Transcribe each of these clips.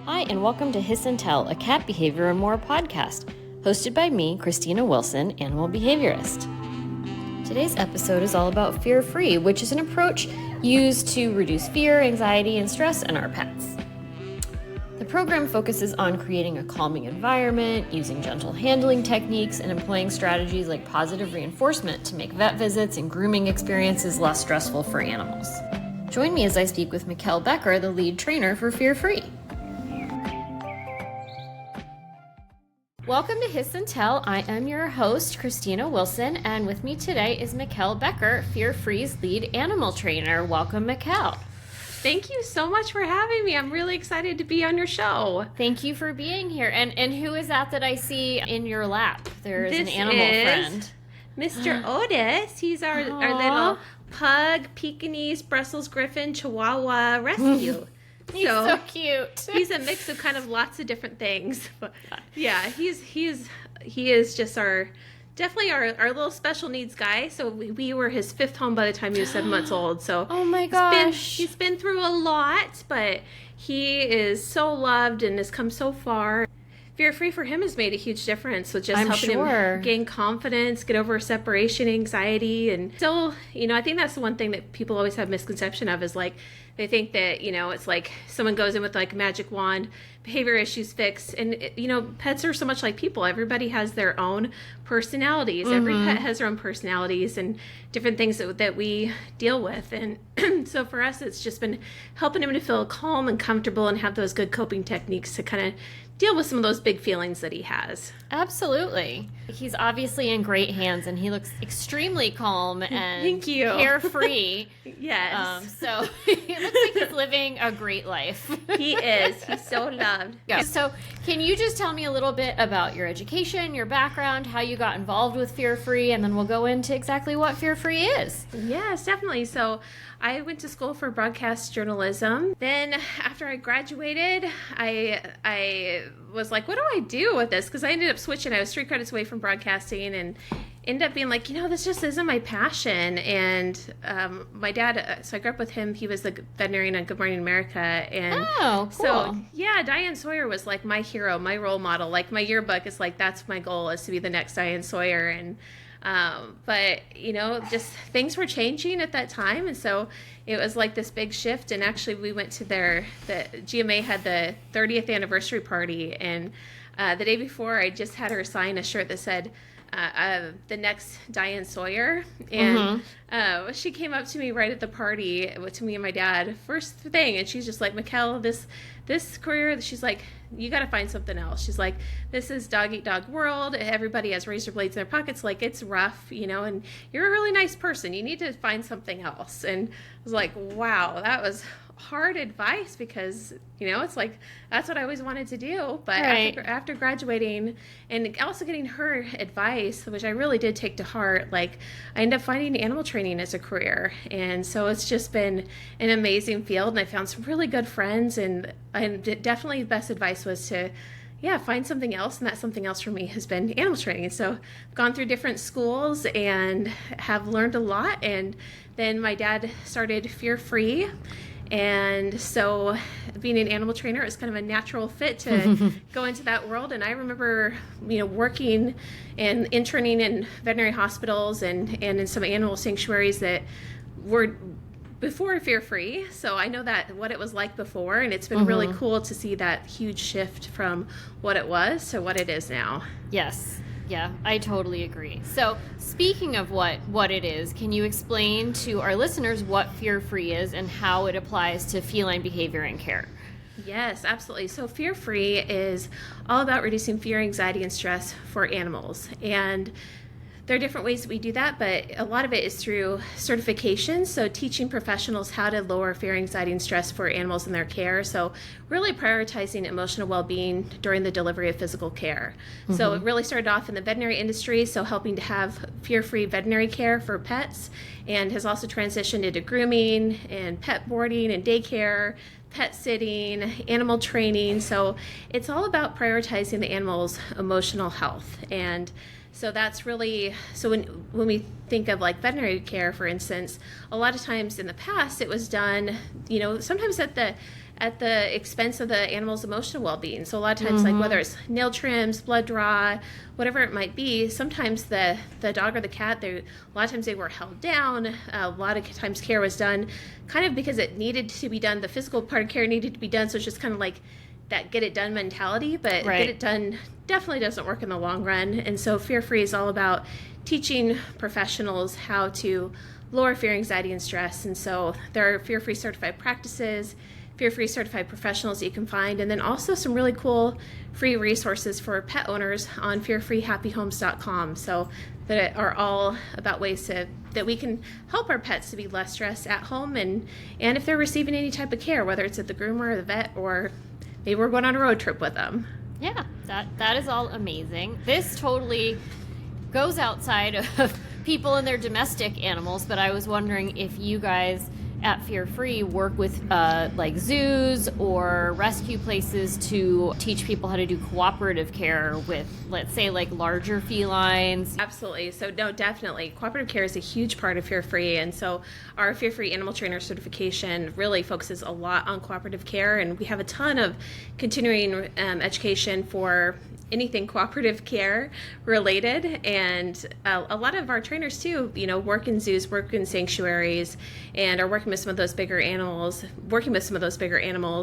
Hi, and welcome to Hiss and Tell, a cat behavior and more podcast, hosted by me, Christina Wilson, animal behaviorist. Today's episode is all about fear-free, which is an approach used to reduce fear, anxiety, and stress in our pets. The program focuses on creating a calming environment, using gentle handling techniques, and employing strategies like positive reinforcement to make vet visits and grooming experiences less stressful for animals. Join me as I speak with Mikkel Becker, the lead trainer for Fear-Free. Welcome to Hiss and Tell. I am your host, Christina Wilson, and with me today is Mikkel Becker, Fear-Free's lead animal trainer. Welcome, Mikkel. Thank you so much for having me. I'm really excited to be on your show. Thank you for being here. And who is that I see in your lap? There is an animal friend. Mr. Otis. He's our little pug, Pekingese, Brussels Griffon, Chihuahua rescue. He's so cute. He's a mix of kind of lots of different things. But yeah, he is just definitely our little special needs guy. So we were his fifth home by the time he was 7 months old. So oh my gosh, he's been through a lot, but he is so loved and has come so far. Fear-Free for him has made a huge difference with just helping him gain confidence, get over separation anxiety. And so, I think that's the one thing that people always have misconception of is like, they think that, it's like someone goes in with like a magic wand, behavior issues fixed. And, pets are so much like people. Everybody has their own personalities. Mm-hmm. Every pet has their own personalities and different things that we deal with. And so for us, it's just been helping him to feel calm and comfortable and have those good coping techniques to kind of deal with some of those big feelings that he has. Absolutely. He's obviously in great hands, and he looks extremely calm and Thank you. Carefree. Yes. So he looks like he's living a great life. He is. He's so loved. Yeah. So can you just tell me a little bit about your education, your background, how you got involved with Fear-Free, and then we'll go into exactly what Fear-Free is. Yes, definitely. So I went to school for broadcast journalism. Then after I graduated, I was like, what do I do with this? Because I ended up switching. I was 3 credits away from broadcasting and ended up being like, this just isn't my passion. And my dad, so I grew up with him. He was the veterinarian on Good Morning America. And cool. So, yeah, Diane Sawyer was like my hero, my role model. Like my yearbook is like, that's my goal, is to be the next Diane Sawyer. And but just things were changing at that time, and so it was like this big shift. And actually, we went to the GMA had the 30th anniversary party, and the day before, I just had her sign a shirt that said the next Diane Sawyer, and she came up to me right at the party to me and my dad first thing, and she's just like, Mikkel, this career, she's like, you got to find something else. She's like, this is dog eat dog world. Everybody has razor blades in their pockets. Like, it's rough, and you're a really nice person. You need to find something else. And I was like, wow, that was hard advice because, it's like, that's what I always wanted to do. But right. after graduating and also getting her advice, which I really did take to heart, like, I ended up finding animal training as a career. And so it's just been an amazing field. And I found some really good friends, and definitely the best advice was to find something else, and that something else for me has been animal training. So I've gone through different schools and have learned a lot, and then my dad started Fear-Free, and so being an animal trainer is kind of a natural fit to go into that world. And I remember, working and interning in veterinary hospitals and in some animal sanctuaries that were before Fear-Free, so I know that what it was like before, and it's been really cool to see that huge shift from what it was to what it is now. Yes. Yeah, I totally agree. So speaking of what it is, can you explain to our listeners what Fear-Free is and how it applies to feline behavior and care? Yes, absolutely. So Fear-Free is all about reducing fear, anxiety, and stress for animals. And there are different ways that we do that, but a lot of it is through certification. So teaching professionals how to lower fear, anxiety, and stress for animals in their care. So really prioritizing emotional well-being during the delivery of physical care. So it really started off in the veterinary industry, so helping to have fear-free veterinary care for pets, and has also transitioned into grooming and pet boarding and daycare, pet sitting, animal training. So it's all about prioritizing the animal's emotional health. And so that's really, so when we think of like veterinary care, for instance, a lot of times in the past it was done, sometimes at at the expense of the animal's emotional well-being. So a lot of times, like whether it's nail trims, blood draw, whatever it might be, sometimes the dog or the cat, a lot of times they were held down. A lot of times care was done kind of because it needed to be done. The physical part of care needed to be done. So it's just kind of like that get it done mentality, but get it done definitely doesn't work in the long run. And so Fear Free is all about teaching professionals how to lower fear, anxiety, and stress. And so there are Fear Free certified practices, Fear Free certified professionals that you can find, and then also some really cool free resources for pet owners on fearfreehappyhomes.com. So that are all about ways that we can help our pets to be less stressed at home, and if they're receiving any type of care, whether it's at the groomer or the vet, or maybe we're going on a road trip with them. Yeah, that is all amazing. This totally goes outside of people and their domestic animals, but I was wondering if you guys at Fear Free work with like zoos or rescue places to teach people how to do cooperative care with, let's say, like larger felines. Absolutely. So no, definitely. Cooperative care is a huge part of Fear Free. And so our Fear Free Animal Trainer certification really focuses a lot on cooperative care. And we have a ton of continuing education for anything cooperative care related, and a lot of our trainers too, work in zoos, work in sanctuaries, and are working with some of those bigger animals,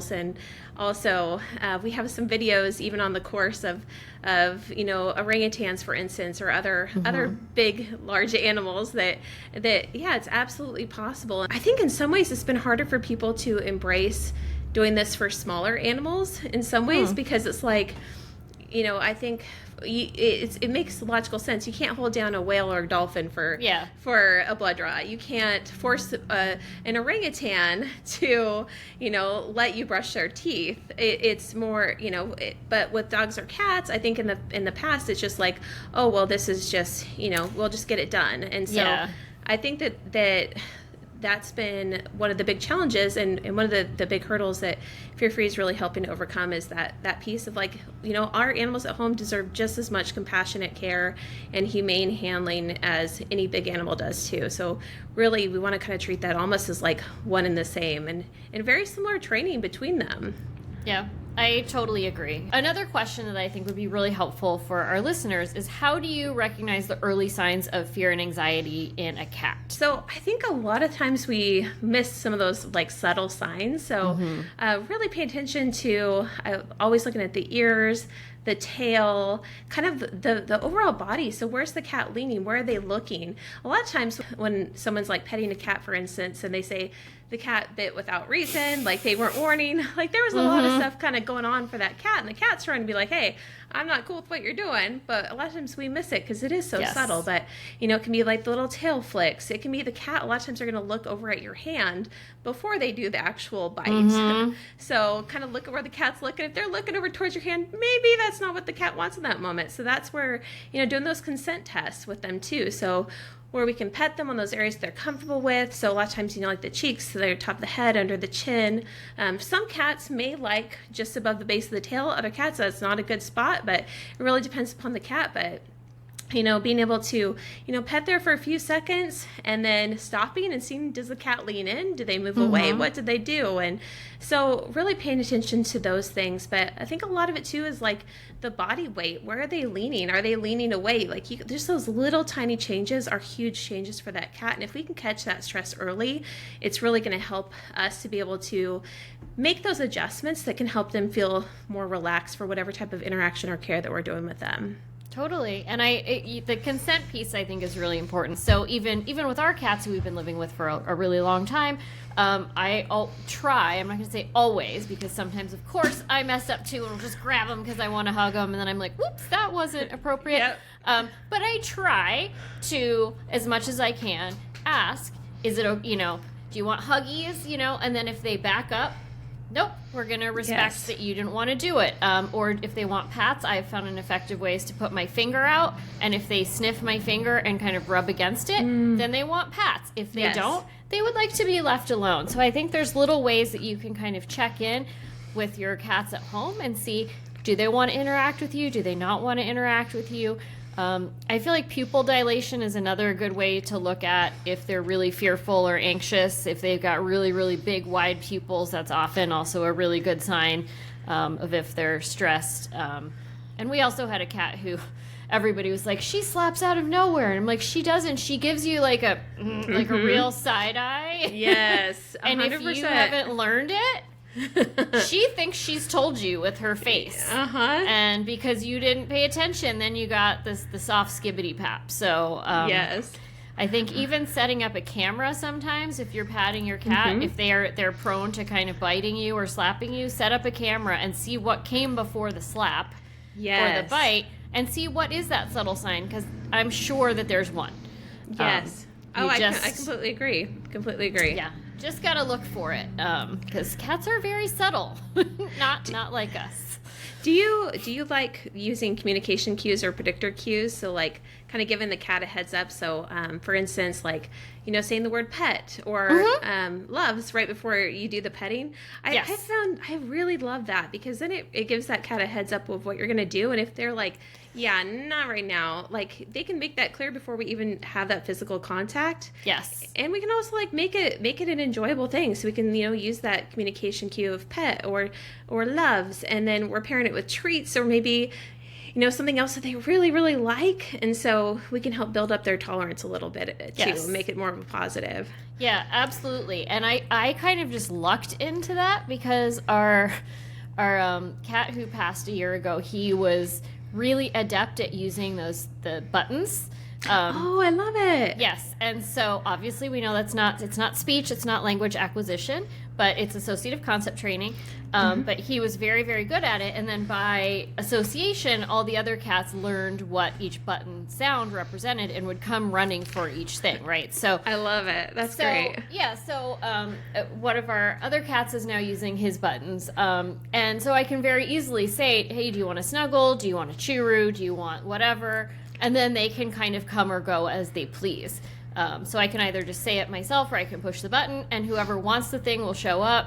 and also we have some videos even on the course of orangutans, for instance, or other big large animals that it's absolutely possible. I think in some ways it's been harder for people to embrace doing this for smaller animals in some ways, because it's like, I think it makes logical sense. You can't hold down a whale or a dolphin for a blood draw. You can't force an orangutan to, let you brush their teeth. It's more, but with dogs or cats, I think in the past, it's just like, oh, well, this is just, we'll just get it done. And so I think that's been one of the big challenges, and one of the big hurdles that Fear Free is really helping to overcome is that piece of like, our animals at home deserve just as much compassionate care and humane handling as any big animal does too. So really we want to kind of treat that almost as like one and the same, and very similar training between them. Yeah, I totally agree. Another question that I think would be really helpful for our listeners is, how do you recognize the early signs of fear and anxiety in a cat? So I think a lot of times we miss some of those like subtle signs. So really pay attention to always looking at the ears, the tail, kind of the overall body. So where's the cat leaning? Where are they looking? A lot of times when someone's like petting a cat, for instance, and they say the cat bit without reason, like they weren't warning, like there was a lot of stuff kind of going on for that cat, and the cat's trying to be like, hey, I'm not cool with what you're doing. But a lot of times we miss it because it is so subtle. But it can be like the little tail flicks. It can be the cat. A lot of times they're going to look over at your hand before they do the actual bite. So kind of look at where the cat's looking. If they're looking over towards your hand, maybe that's not what the cat wants in that moment. So that's where, doing those consent tests with them too. So where we can pet them on those areas they're comfortable with. So a lot of times, like the cheeks, so they're top of the head, under the chin. Some cats may like just above the base of the tail. Other cats, that's not a good spot, but it really depends upon the cat. But being able to, pet there for a few seconds and then stopping and seeing, does the cat lean in? Do they move away? What did they do? And so really paying attention to those things. But I think a lot of it too is like the body weight. Where are they leaning? Are they leaning away? Like there's those little tiny changes are huge changes for that cat. And if we can catch that stress early, it's really going to help us to be able to make those adjustments that can help them feel more relaxed for whatever type of interaction or care that we're doing with them. Totally. And the consent piece, I think, is really important. So even with our cats who we've been living with for a really long time, I'll try, I'm not going to say always, because sometimes, of course, I mess up too and I'll just grab them because I want to hug them. And then I'm like, whoops, that wasn't appropriate. But I try to, as much as I can, ask, is it, do you want huggies? And then if they back up, nope, we're going to respect that you didn't want to do it. Or if they want pats, I've found an effective way is to put my finger out, and if they sniff my finger and kind of rub against it, then they want pats. If they don't, they would like to be left alone. So I think there's little ways that you can kind of check in with your cats at home and see, do they want to interact with you? Do they not want to interact with you? I feel like pupil dilation is another good way to look at if they're really fearful or anxious. If they've got really, really big, wide pupils, that's often also a really good sign of if they're stressed. And we also had a cat who everybody was like, she slaps out of nowhere. And I'm like, she doesn't. She gives you like a real side eye. Yes, 100%. And if you haven't learned it, she thinks she's told you with her face. And because you didn't pay attention, then you got the soft skibbity pap. So yes, I think even setting up a camera sometimes, if you're patting your cat, if they're prone to kind of biting you or slapping you, set up a camera and see what came before the slap or the bite, and see what is that subtle sign, because I'm sure that there's one. Yes. I completely agree. Completely agree. Yeah. Just gotta look for it, because cats are very subtle, not like us. Do you like using communication cues or predictor cues? So like kind of giving the cat a heads up. So for instance, like, saying the word pet or loves right before you do the petting. I found I really love that, because then it gives that cat a heads up of what you're gonna do. And if they're like, yeah, not right now, like they can make that clear before we even have that physical contact. Yes. And we can also like make it an enjoyable thing. So we can, use that communication cue of pet or loves, and then we're pairing it with treats or maybe, something else that they really, really like. And so we can help build up their tolerance a little bit too, make it more of a positive. Yeah, absolutely. And I kind of just lucked into that, because our cat who passed a year ago, he was really adept at using the buttons. I love it. Yes. And so obviously we know it's not speech, it's not language acquisition, but it's associative concept training. But he was very, very good at it. And then by association, all the other cats learned what each button sound represented and would come running for each thing, right? So I love it. That's great. Yeah. So one of our other cats is now using his buttons. And so I can very easily say, hey, do you want to snuggle? Do you want a churu? Do you want whatever? And then they can kind of come or go as they please. So I can either just say it myself, or I can push the button, and whoever wants the thing will show up,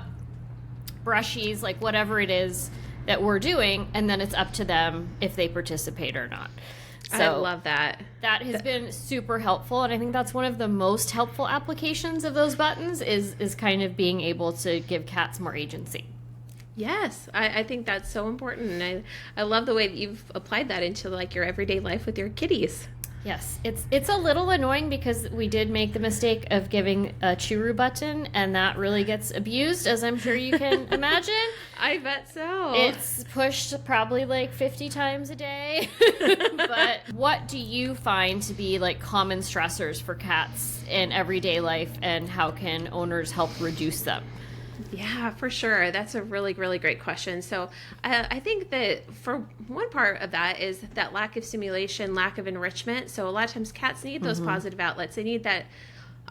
brushies, like whatever it is that we're doing, and then it's up to them if they participate or not. So I love that. That has been super helpful, and I think that's one of the most helpful applications of those buttons is kind of being able to give cats more agency. Yes, I think that's so important. And I love the way that you've applied that into like your everyday life with your kitties. Yes, it's a little annoying, because we did make the mistake of giving a churu button, and that really gets abused, as I'm sure you can imagine. I bet so. It's pushed probably like 50 times a day. But what do you find to be like common stressors for cats in everyday life, and how can owners help reduce them? Yeah, for sure. That's a really, really great question. So I think that for one part of that is that lack of stimulation, lack of enrichment. So a lot of times cats need those positive outlets. They need that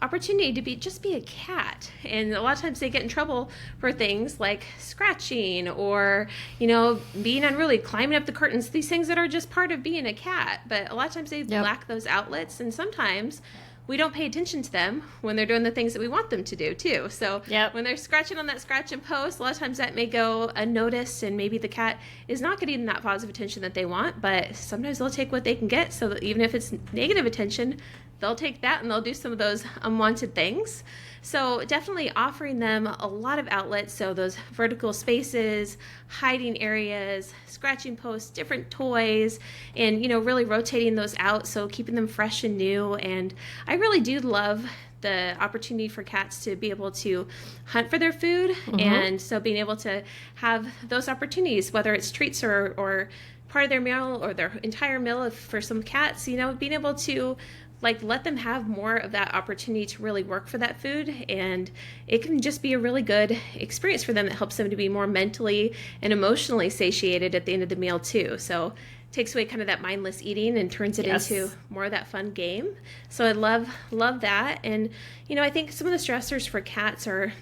opportunity to be a cat. And a lot of times they get in trouble for things like scratching or, being unruly, climbing up the curtains, these things that are just part of being a cat. But a lot of times they lack those outlets, and sometimes we don't pay attention to them when they're doing the things that we want them to do too. So when they're scratching on that scratch and post, a lot of times that may go unnoticed, and maybe the cat is not getting that positive attention that they want, but sometimes they'll take what they can get. So that even if it's negative attention, they'll take that and they'll do some of those unwanted things. So definitely offering them a lot of outlets. So those vertical spaces, hiding areas, scratching posts, different toys, and, really rotating those out. So keeping them fresh and new. And I really do love the opportunity for cats to be able to hunt for their food. And so being able to have those opportunities, whether it's treats or part of their meal or their entire meal for some cats, being able to let them have more of that opportunity to really work for that food. And it can just be a really good experience for them that helps them to be more mentally and emotionally satiated at the end of the meal too. So it takes away kind of that mindless eating and turns it into more of that fun game. So I love that. And, I think some of the stressors for cats are,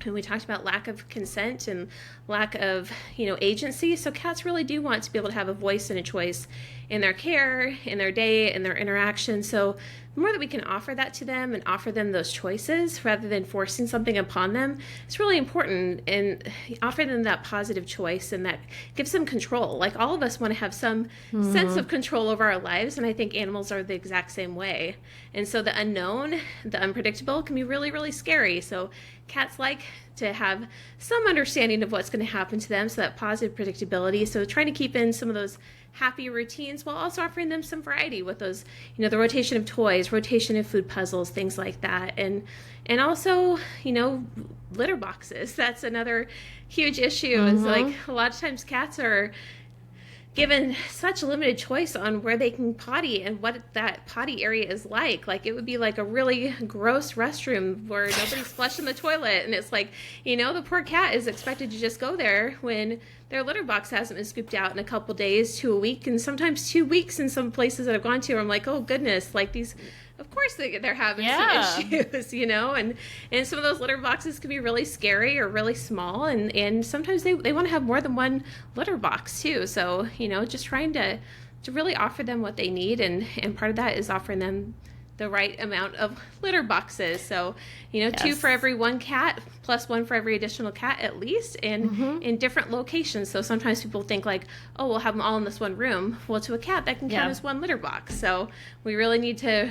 and we talked about lack of consent and lack of, agency. So cats really do want to be able to have a voice and a choice in their care, in their day, in their interaction. So the more that we can offer that to them and offer them those choices rather than forcing something upon them, it's really important, and offer them that positive choice, and that gives them control. Like, all of us want to have some sense of control over our lives, and I think animals are the exact same way. And so the unknown, the unpredictable, can be really, really scary. So cats like to have some understanding of what's going to happen to them, so that positive predictability. So trying to keep in some of those happy routines while also offering them some variety with those, the rotation of toys, rotation of food puzzles, things like that. And also, litter boxes. That's another huge issue. Is like, a lot of times cats are given such limited choice on where they can potty and what that potty area is like. Like, it would be like a really gross restroom where nobody's flushing the toilet, and it's like, the poor cat is expected to just go there when their litter box hasn't been scooped out in a couple days to a week, and sometimes 2 weeks in some places that I've gone to. I'm like, oh goodness, like, these, of course they're having some issues, and some of those litter boxes can be really scary or really small, and sometimes they want to have more than one litter box too. So, just trying to really offer them what they need, and part of that is offering them the right amount of litter boxes. So, yes. 2 for every 1 cat, plus 1 for every additional cat at least, and in different locations. So sometimes people think like, oh, we'll have them all in this one room. Well, to a cat, that can count as 1 litter box. So we really need to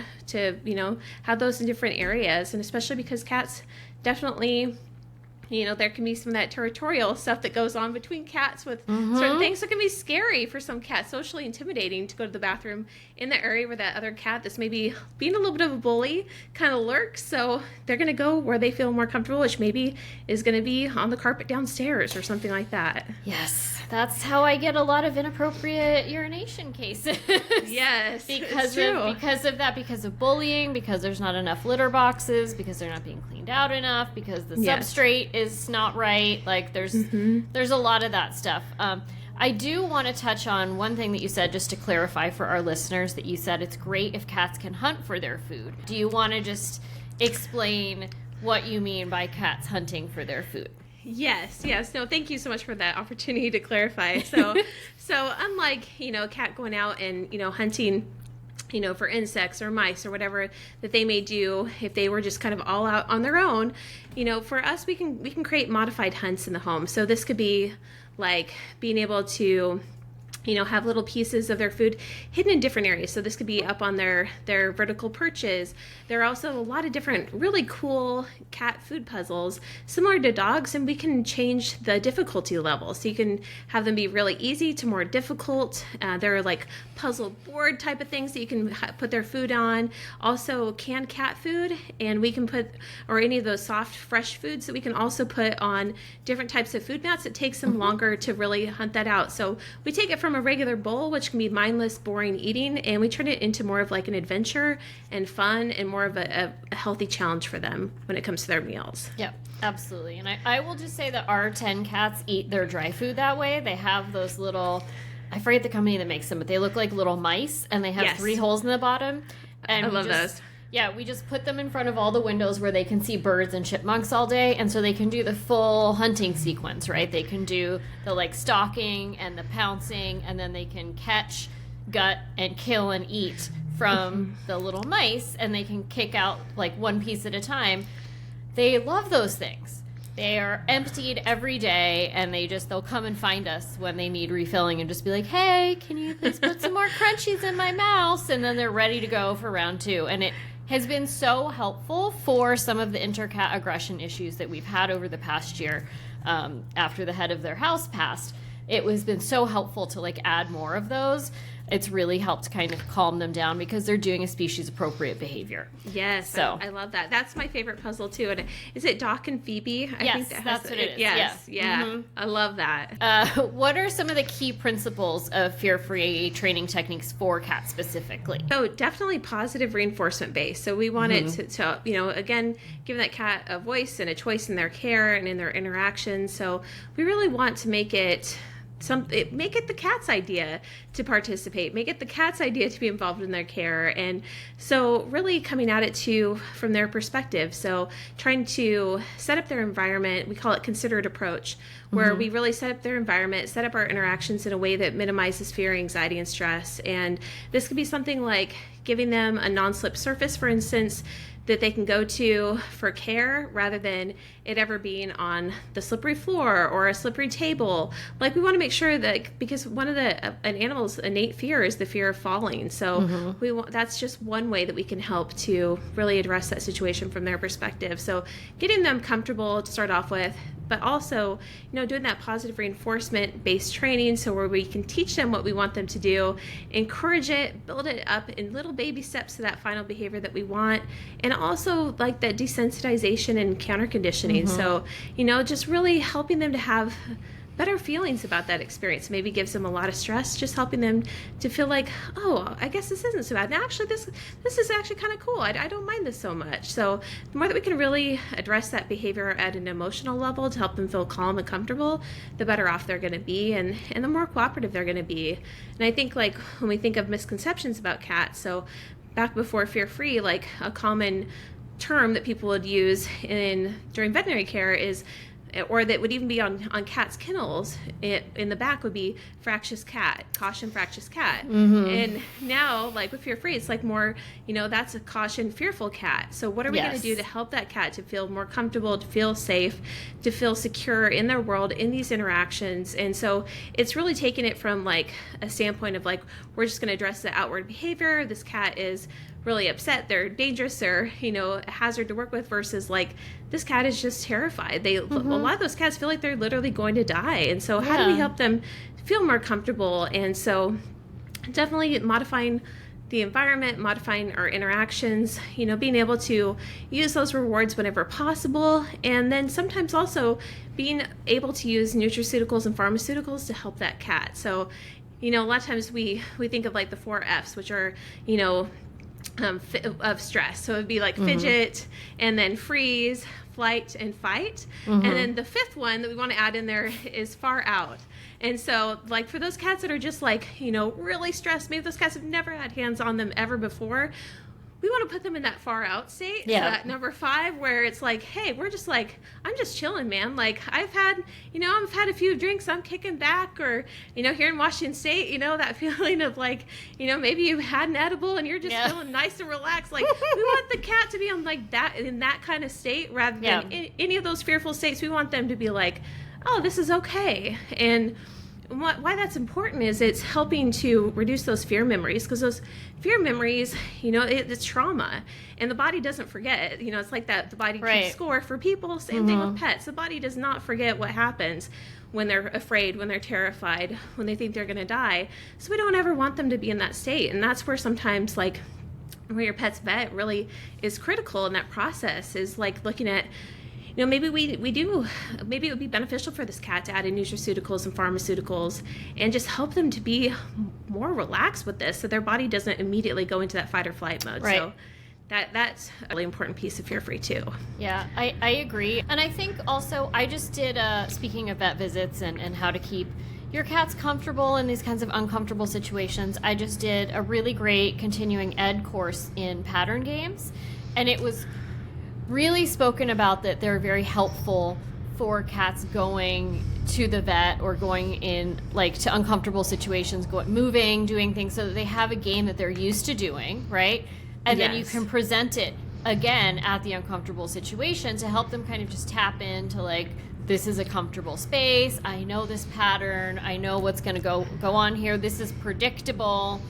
have those in different areas, and especially because cats definitely, there can be some of that territorial stuff that goes on between cats with certain things. So it can be scary for some cats, socially intimidating, to go to the bathroom in the area where that other cat that's maybe being a little bit of a bully kind of lurks. So they're going to go where they feel more comfortable, which maybe is going to be on the carpet downstairs or something like that. Yes, that's how I get a lot of inappropriate urination cases. Yes, because of that, because of bullying, because there's not enough litter boxes, because they're not being cleaned out enough, because the substrate is not right. Like, there's a lot of that stuff. I do want to touch on one thing that you said, just to clarify for our listeners, that you said it's great if cats can hunt for their food. Do you want to just explain what you mean by cats hunting for their food? Yes. No, thank you so much for that opportunity to clarify. So unlike, a cat going out and, hunting, for insects or mice or whatever that they may do if they were just kind of all out on their own, for us, we can create modified hunts in the home. So this could be like being able to, have little pieces of their food hidden in different areas. So this could be up on their vertical perches. There are also a lot of different really cool cat food puzzles similar to dogs, and we can change the difficulty level. So you can have them be really easy to more difficult. There are like puzzle board type of things that you can put their food on. Also canned cat food, and we can put, or any of those soft fresh foods that we can also put on different types of food mats. It takes them longer to really hunt that out. So we take it from a regular bowl, which can be mindless, boring eating, and we turn it into more of like an adventure and fun, and more of a healthy challenge for them when it comes to their meals. Yep, absolutely. And I will just say that our 10 cats eat their dry food that way. They have those little, I forget the company that makes them, but they look like little mice, and they have 3 holes in the bottom. And I love those. Yeah, we just put them in front of all the windows where they can see birds and chipmunks all day, and so they can do the full hunting sequence, right? They can do the like stalking and the pouncing, and then they can catch, gut, and kill and eat from the little mice, and they can kick out like one piece at a time. They love those things. They are emptied every day, and they'll come and find us when they need refilling and just be like, hey, can you please put some more crunchies in my mouth? And then they're ready to go for round 2. And it has been so helpful for some of the intercat aggression issues that we've had over the past year after the head of their house passed. It has been so helpful to like add more of those. It's really helped kind of calm them down because they're doing a species appropriate behavior. Yes, so I love that. That's my favorite puzzle too. And is it Doc and Phoebe? I think that's what it is. Yes, yeah. I love that. What are some of the key principles of fear-free training techniques for cats specifically? So definitely positive reinforcement based. So we want it to, again, give that cat a voice and a choice in their care and in their interactions. So we really want to make it make it the cat's idea to participate, make it the cat's idea to be involved in their care. And so really coming at it from their perspective. So trying to set up their environment, we call it considerate approach, where we really set up their environment, set up our interactions in a way that minimizes fear, anxiety, and stress. And this could be something like giving them a non-slip surface, for instance, that they can go to for care rather than it ever being on the slippery floor or a slippery table. Like, we want to make sure that, because one of an animal's innate fear is the fear of falling. So that's just one way that we can help to really address that situation from their perspective. So getting them comfortable to start off with, but also, doing that positive reinforcement based training, so where we can teach them what we want them to do, encourage it, build it up in little baby steps to that final behavior that we want, and also like that desensitization and counter conditioning. So, just really helping them to have better feelings about that experience. Maybe gives them a lot of stress, just helping them to feel like, oh, I guess this isn't so bad. And actually, this is actually kind of cool. I don't mind this so much. So the more that we can really address that behavior at an emotional level to help them feel calm and comfortable, the better off they're going to be, and the more cooperative they're going to be. And I think, like, when we think of misconceptions about cats, so back before Fear Free, like a common term that people would use during veterinary care is, or that would even be on cats' kennels, in the back would be fractious cat, caution fractious cat. And now, like with Fear Free, it's like more, that's a caution fearful cat. So what are we going to do to help that cat to feel more comfortable, to feel safe, to feel secure in their world, in these interactions? And so it's really taking it from like a standpoint of like, we're just going to address the outward behavior. This cat is really upset, they're dangerous, they're a hazard to work with, versus like, this cat is just terrified. A lot of those cats feel like they're literally going to die. And so how do we help them feel more comfortable? And so definitely modifying the environment, modifying our interactions, being able to use those rewards whenever possible, and then sometimes also being able to use nutraceuticals and pharmaceuticals to help that cat. So a lot of times we think of like the 4 F's, which are of stress. So it'd be like fidget, and then freeze, flight, and fight. And then the 5th one that we want to add in there is far out. And so, like, for those cats that are just like, really stressed, maybe those cats have never had hands on them ever before, we want to put them in that far out state. So that number 5, where it's like, hey, we're just like, I'm just chilling, man. Like, I've had a few drinks, I'm kicking back, or, here in Washington State, that feeling of like, maybe you had an edible and you're just feeling nice and relaxed. Like, we want the cat to be on like that, in that kind of state, rather than any of those fearful states. We want them to be like, oh, this is okay. And why that's important is it's helping to reduce those fear memories, because those fear memories, it's trauma, and the body doesn't forget. It's like that the body keeps score for people. Same thing with pets. The body does not forget what happens when they're afraid, when they're terrified, when they think they're going to die. So we don't ever want them to be in that state. And that's where sometimes, like, where your pet's vet really is critical in that process, is like looking at, maybe maybe it would be beneficial for this cat to add in nutraceuticals and pharmaceuticals and just help them to be more relaxed with this, so their body doesn't immediately go into that fight or flight mode. So that's a really important piece of Fear Free too. Yeah, I agree. And I think also, I just did, speaking of vet visits and how to keep your cats comfortable in these kinds of uncomfortable situations, I just did a really great continuing ed course in pattern games. And it was really spoken about that they're very helpful for cats going to the vet or going in like to uncomfortable situations, moving, doing things, so that they have a game that they're used to doing, right? And then you can present it again at the uncomfortable situation to help them kind of just tap into like, this is a comfortable space, I know this pattern, I know what's going to go on here, this is predictable,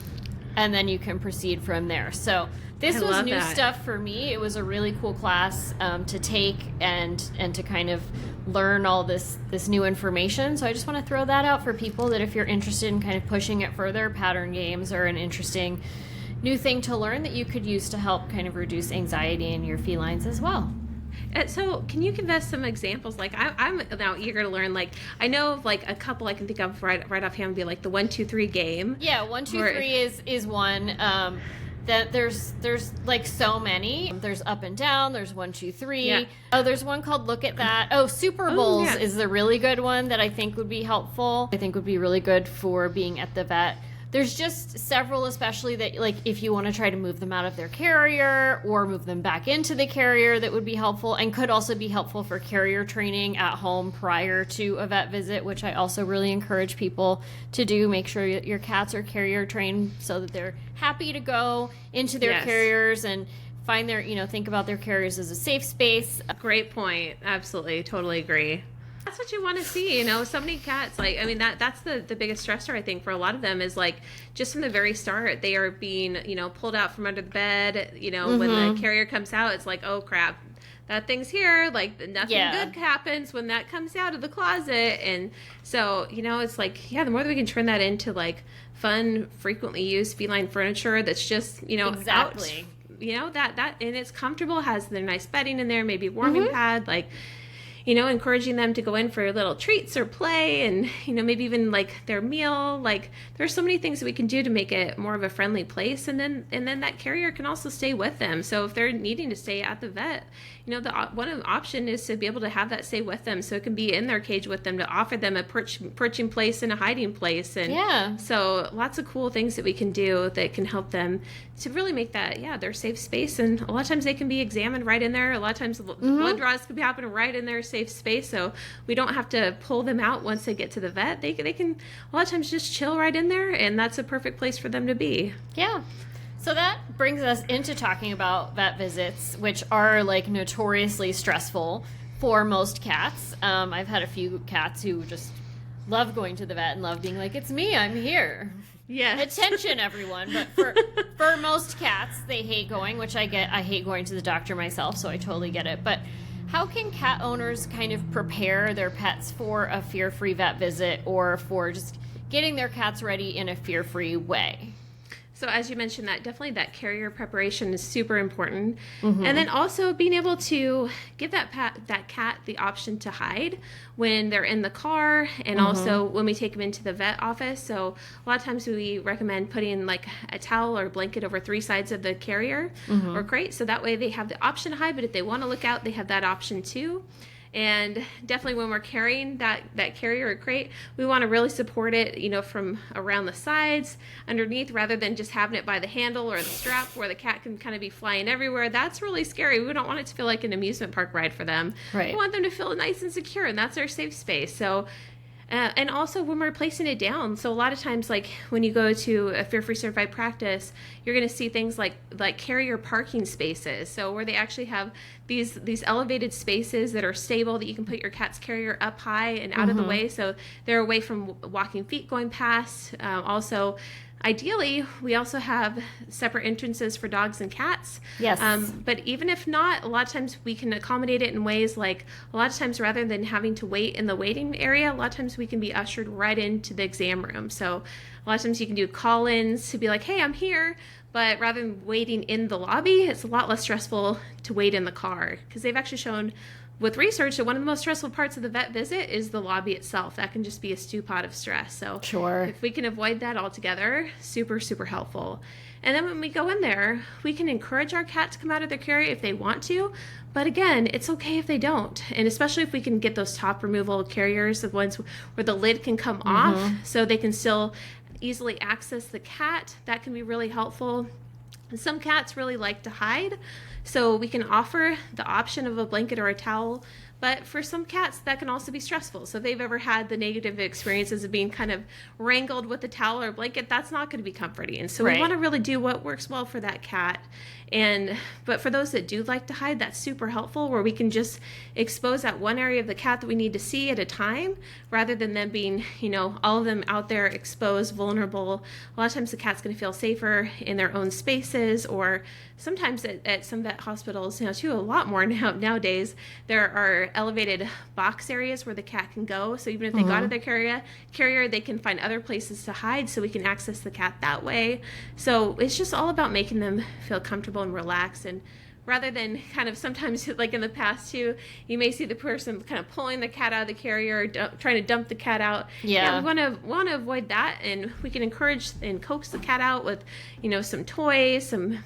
and then you can proceed from there. So this was new stuff for me. It was a really cool class to take and to kind of learn all this new information. So I just want to throw that out for people, that if you're interested in kind of pushing it further, pattern games are an interesting new thing to learn that you could use to help kind of reduce anxiety in your felines as well. So can you give us some examples? Like, I'm now eager to learn. Like, I know of like a couple I can think of right offhand would be like the 1, 2, 3 game. Yeah, 1, 2, 3 is one. there's like so many. There's Up and Down. There's 1, 2, 3. Yeah. Oh, there's one called Look at That. Oh, Super Bowls is the really good one that I think would be helpful. I think would be really good for being at the vet. There's just several, especially that, like, if you want to try to move them out of their carrier or move them back into the carrier, that would be helpful, and could also be helpful for carrier training at home prior to a vet visit, which I also really encourage people to do. Make sure your cats are carrier trained so that they're happy to go into their carriers and find their, think about their carriers as a safe space. Great point. Absolutely. Totally agree. That's what you want to see, so many cats, that's the biggest stressor, I think, for a lot of them is, like, just from the very start, they are being, pulled out from under the bed, when the carrier comes out, it's like, oh, crap, that thing's here, like, nothing good happens when that comes out of the closet, and so, it's like, the more that we can turn that into, like, fun, frequently used feline furniture that's just, exactly. out, that, and it's comfortable, has their nice bedding in there, maybe a warming pad, like, encouraging them to go in for little treats or play and, maybe even like their meal. Like, there's so many things that we can do to make it more of a friendly place. And then that carrier can also stay with them. So if they're needing to stay at the vet, one option is to be able to have that stay with them. So it can be in their cage with them, to offer them a perching place and a hiding place. And so lots of cool things that we can do that can help them to really make that, their safe space. And a lot of times they can be examined right in there. A lot of times blood draws can be happening right in their safe space. So we don't have to pull them out once they get to the vet. They can a lot of times just chill right in there. And that's a perfect place for them to be. Yeah. So that brings us into talking about vet visits, which are, like, notoriously stressful for most cats. I've had a few cats who just love going to the vet and love being like, it's me, I'm here. Yeah. Attention, everyone. But for most cats, they hate going, which I get. I hate going to the doctor myself, so I totally get it. But how can cat owners kind of prepare their pets for a fear-free vet visit, or for just getting their cats ready in a fear-free way? So as you mentioned, definitely that carrier preparation is super important. And then also being able to give that cat the option to hide when they're in the car, and also when we take them into the vet office. So a lot of times we recommend putting like a towel or blanket over 3 sides of the carrier or crate. So that way they have the option to hide, but if they want to look out, they have that option too. And definitely when we're carrying that carrier or crate, we want to really support it, from around the sides, underneath, rather than just having it by the handle or the strap where the cat can kind of be flying everywhere. That's really scary. We don't want it to feel like an amusement park ride for them. Right. We want them to feel nice and secure, and that's our safe space. So and also when we're placing it down. So a lot of times, like when you go to a fear-free certified practice, you're going to see things like carrier parking spaces. So where they actually have these elevated spaces that are stable, that you can put your cat's carrier up high and out of the way, so they're away from walking feet going past. Also, ideally, we also have separate entrances for dogs and cats. Yes. But even if not, a lot of times we can accommodate it in ways like, a lot of times rather than having to wait in the waiting area, a lot of times we can be ushered right into the exam room. So a lot of times you can do call-ins to be like, hey, I'm here. But rather than waiting in the lobby, it's a lot less stressful to wait in the car, because they've actually shown with research that one of the most stressful parts of the vet visit is the lobby itself. That can just be a stew pot of stress. So sure, if we can avoid that altogether, super, super helpful. And then when we go in there, we can encourage our cat to come out of their carrier if they want to. But again, it's okay if they don't. And especially if we can get those top removal carriers, the ones where the lid can come off so they can still easily access the cat, that can be really helpful. And some cats really like to hide, so we can offer the option of a blanket or a towel. But for some cats, that can also be stressful. So if they've ever had the negative experiences of being kind of wrangled with a towel or blanket, that's not going to be comforting. And so we want to really do what works well for that cat. But for those that do like to hide, that's super helpful, where we can just expose that one area of the cat that we need to see at a time, rather than them being, all of them out there exposed, vulnerable. A lot of times the cat's going to feel safer in their own spaces, or sometimes at some vet hospitals, too, a lot more nowadays, there are elevated box areas where the cat can go. So even if they got out of their carrier, they can find other places to hide, so we can access the cat that way. So it's just all about making them feel comfortable and relaxed, and rather than kind of sometimes like in the past too, you may see the person kind of pulling the cat out of the carrier, trying to dump the cat out. Yeah. We want to avoid that, and we can encourage and coax the cat out with, some toys, some,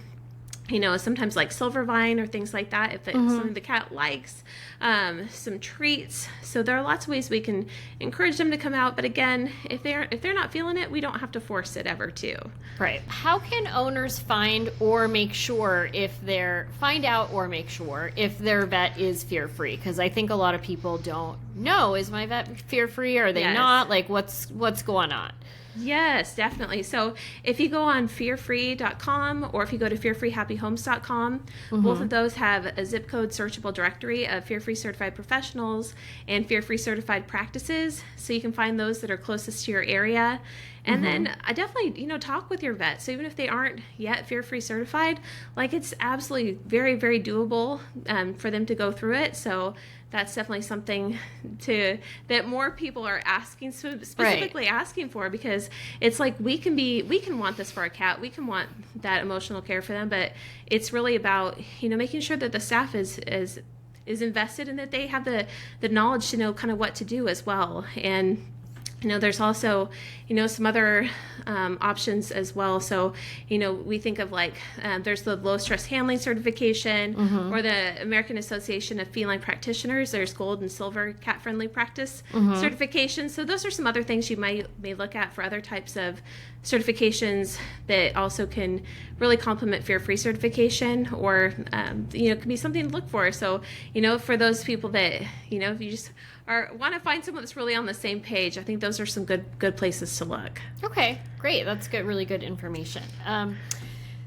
sometimes like silver vine or things like that, if it's something the cat likes, some treats. So there are lots of ways we can encourage them to come out. But again, if they're not feeling it, we don't have to force it ever to. Right. How can owners find out or make sure if their vet is fear-free? Because I think a lot of people don't know, is my vet fear-free? Or are they not? Like, what's going on? Yes, definitely. So if you go on fearfree.com or if you go to fearfreehappyhomes.com, both of those have a zip code searchable directory of fear-free certified professionals and fear-free certified practices. So you can find those that are closest to your area. And then I definitely, talk with your vet. So even if they aren't yet fear-free certified, like it's absolutely very, very doable for them to go through it. So that's definitely something that more people are asking, specifically asking for, because it's like we can want this for our cat. We can want that emotional care for them, but it's really about, making sure that the staff is invested and that they have the knowledge to know kind of what to do as well. And there's also, some other options as well. So, we think of like, there's the low stress handling certification or the American Association of Feline Practitioners. There's gold and silver cat friendly practice certifications. So those are some other things you may look at for other types of certifications that also can really complement fear-free certification, or, can be something to look for. So, for those people that, if you just want to find someone that's really on the same page, I think those are some good places to look. Okay, great. That's really good information.